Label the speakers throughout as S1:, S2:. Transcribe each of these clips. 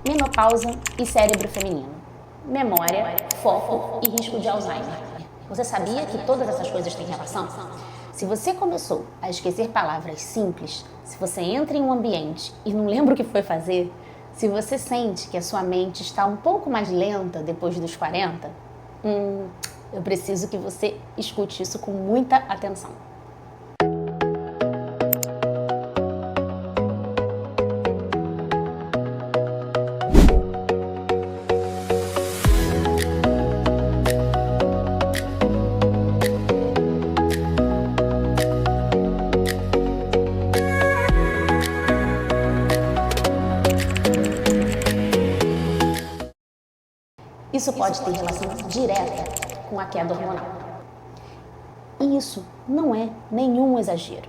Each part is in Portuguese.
S1: Menopausa e cérebro feminino. Memória, foco e risco de Alzheimer. Você sabia que todas essas coisas têm relação? Se você começou a esquecer palavras simples, se você entra em um ambiente e não lembra o que foi fazer, se você sente que a sua mente está um pouco mais lenta depois dos 40, eu preciso que você escute isso com muita atenção. Isso pode ter relação direta com a queda hormonal. E isso não é nenhum exagero.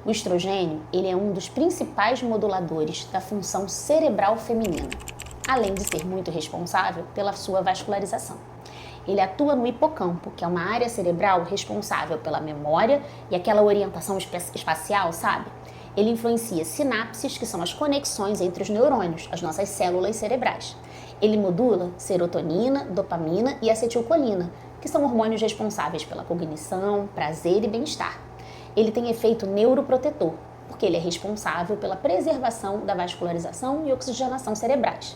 S1: O estrogênio, ele é um dos principais moduladores da função cerebral feminina, além de ser muito responsável pela sua vascularização. Ele atua no hipocampo, que é uma área cerebral responsável pela memória e aquela orientação espacial, sabe? Ele influencia sinapses, que são as conexões entre os neurônios, as nossas células cerebrais. Ele modula serotonina, dopamina e acetilcolina, que são hormônios responsáveis pela cognição, prazer e bem-estar. Ele tem efeito neuroprotetor, porque ele é responsável pela preservação da vascularização e oxigenação cerebrais.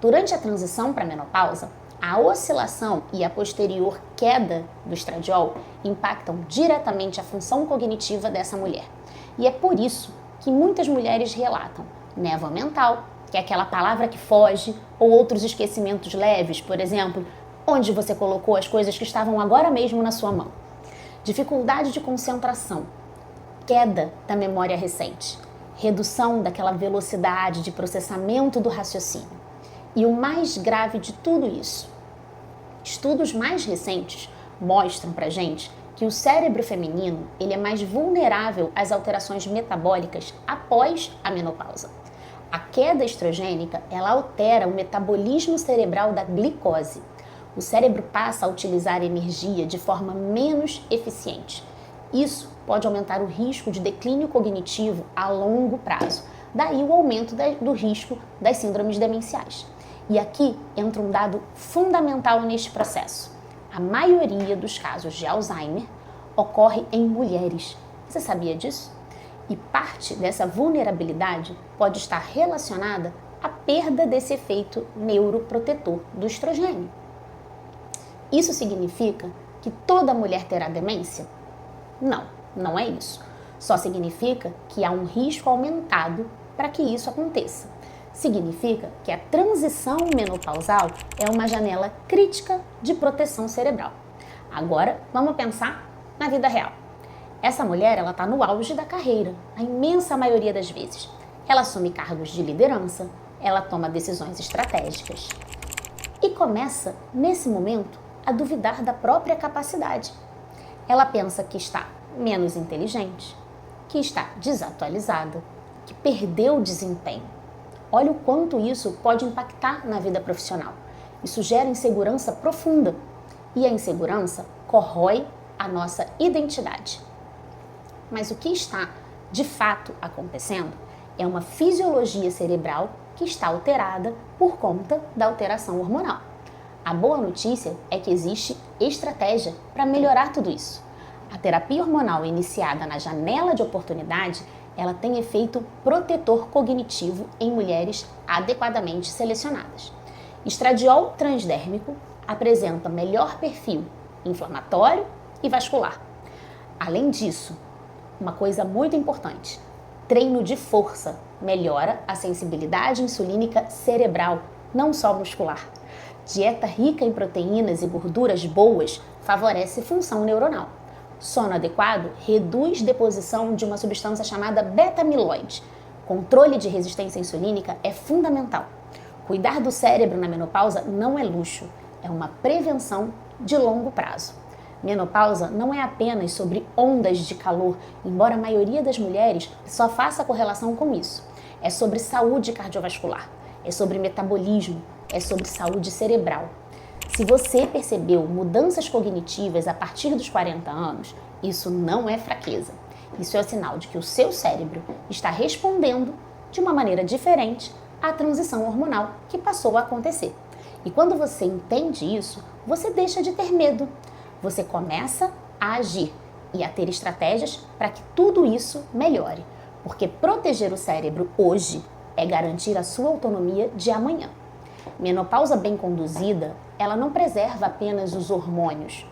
S1: Durante a transição para a menopausa, a oscilação e a posterior queda do estradiol impactam diretamente a função cognitiva dessa mulher. E é por isso que muitas mulheres relatam névoa mental, que é aquela palavra que foge, ou outros esquecimentos leves, por exemplo, onde você colocou as coisas que estavam agora mesmo na sua mão. Dificuldade de concentração, queda da memória recente, redução daquela velocidade de processamento do raciocínio. E o mais grave de tudo isso, estudos mais recentes mostram pra gente que o cérebro feminino ele é mais vulnerável às alterações metabólicas após a menopausa. A queda estrogênica, ela altera o metabolismo cerebral da glicose. O cérebro passa a utilizar energia de forma menos eficiente. Isso pode aumentar o risco de declínio cognitivo a longo prazo. Daí o aumento do risco das síndromes demenciais. E aqui entra um dado fundamental neste processo. A maioria dos casos de Alzheimer ocorre em mulheres. Você sabia disso? E parte dessa vulnerabilidade pode estar relacionada à perda desse efeito neuroprotetor do estrogênio. Isso significa que toda mulher terá demência? Não, não é isso. Só significa que há um risco aumentado para que isso aconteça. Significa que a transição menopausal é uma janela crítica de proteção cerebral. Agora, vamos pensar na vida real. Essa mulher, ela está no auge da carreira, a imensa maioria das vezes. Ela assume cargos de liderança, ela toma decisões estratégicas. E começa, nesse momento, a duvidar da própria capacidade. Ela pensa que está menos inteligente, que está desatualizada, que perdeu o desempenho. Olha o quanto isso pode impactar na vida profissional. Isso gera insegurança profunda. E a insegurança corrói a nossa identidade. Mas o que está, de fato, acontecendo é uma fisiologia cerebral que está alterada por conta da alteração hormonal. A boa notícia é que existe estratégia para melhorar tudo isso. A terapia hormonal iniciada na janela de oportunidade, ela tem efeito protetor cognitivo em mulheres adequadamente selecionadas. Estradiol transdérmico apresenta melhor perfil inflamatório e vascular. Além disso, uma coisa muito importante, treino de força melhora a sensibilidade insulínica cerebral, não só muscular. Dieta rica em proteínas e gorduras boas favorece função neuronal. Sono adequado reduz deposição de uma substância chamada beta-amiloide. Controle de resistência insulínica é fundamental. Cuidar do cérebro na menopausa não é luxo, é uma prevenção de longo prazo. Menopausa não é apenas sobre ondas de calor, embora a maioria das mulheres só faça correlação com isso. É sobre saúde cardiovascular, é sobre metabolismo, é sobre saúde cerebral. Se você percebeu mudanças cognitivas a partir dos 40 anos, isso não é fraqueza. Isso é o sinal de que o seu cérebro está respondendo de uma maneira diferente a transição hormonal que passou a acontecer. E quando você entende isso, você deixa de ter medo. Você começa a agir e a ter estratégias para que tudo isso melhore. Porque proteger o cérebro hoje é garantir a sua autonomia de amanhã. Menopausa bem conduzida, ela não preserva apenas os hormônios.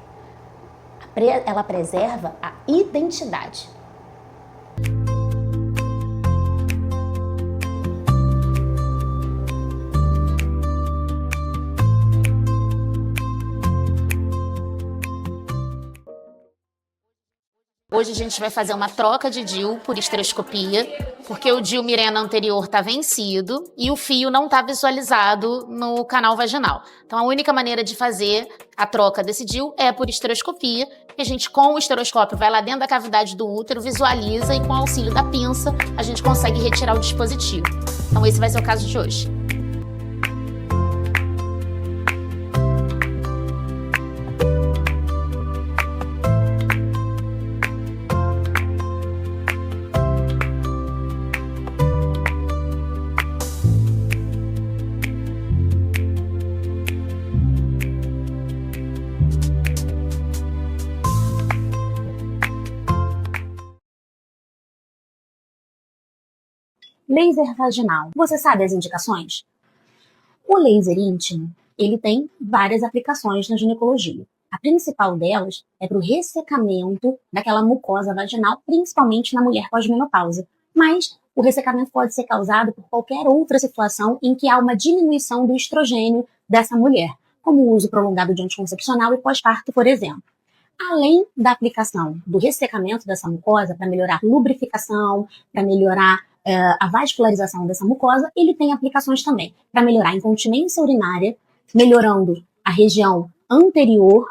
S1: Ela preserva a identidade. Hoje a gente vai fazer uma troca de DIU por histeroscopia, porque o DIU Mirena anterior está vencido e o fio não está visualizado no canal vaginal. Então a única maneira de fazer a troca desse DIU é por histeroscopia, que a gente com o histeroscópio vai lá dentro da cavidade do útero, visualiza e com o auxílio da pinça a gente consegue retirar o dispositivo. Então esse vai ser o caso de hoje. Laser vaginal. Você sabe as indicações? O laser íntimo, ele tem várias aplicações na ginecologia. A principal delas é para o ressecamento daquela mucosa vaginal, principalmente na mulher pós-menopausa. Mas o ressecamento pode ser causado por qualquer outra situação em que há uma diminuição do estrogênio dessa mulher, como o uso prolongado de anticoncepcional e pós-parto, por exemplo. Além da aplicação do ressecamento dessa mucosa para melhorar a lubrificação, para melhorar a vascularização dessa mucosa, ele tem aplicações também para melhorar a incontinência urinária, melhorando a região anterior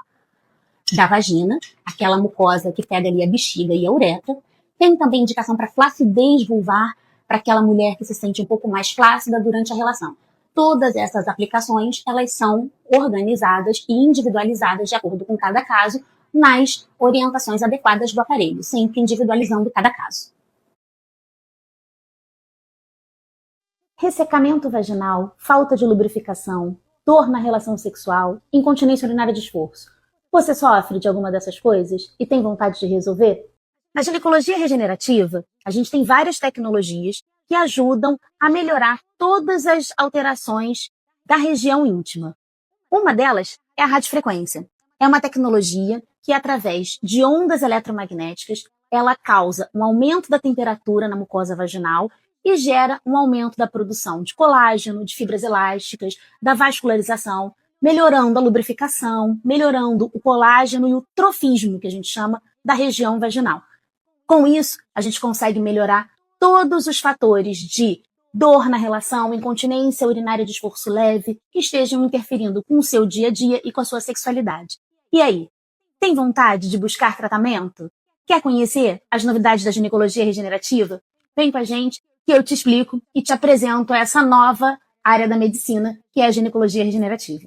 S1: da vagina, aquela mucosa que pega ali a bexiga e a uretra. Tem também indicação para flacidez vulvar, para aquela mulher que se sente um pouco mais flácida durante a relação. Todas essas aplicações, elas são organizadas e individualizadas de acordo com cada caso, nas orientações adequadas do aparelho, sempre individualizando cada caso. Ressecamento vaginal, falta de lubrificação, dor na relação sexual, incontinência urinária de esforço. Você sofre de alguma dessas coisas e tem vontade de resolver? Na ginecologia regenerativa, a gente tem várias tecnologias que ajudam a melhorar todas as alterações da região íntima. Uma delas é a radiofrequência. É uma tecnologia que, através de ondas eletromagnéticas, ela causa um aumento da temperatura na mucosa vaginal e gera um aumento da produção de colágeno, de fibras elásticas, da vascularização, melhorando a lubrificação, melhorando o colágeno e o trofismo, que a gente chama, da região vaginal. Com isso, a gente consegue melhorar todos os fatores de dor na relação, incontinência urinária de esforço leve, que estejam interferindo com o seu dia a dia e com a sua sexualidade. E aí, tem vontade de buscar tratamento? Quer conhecer as novidades da ginecologia regenerativa? Vem com a gente que eu te explico e te apresento essa nova área da medicina, que é a ginecologia regenerativa.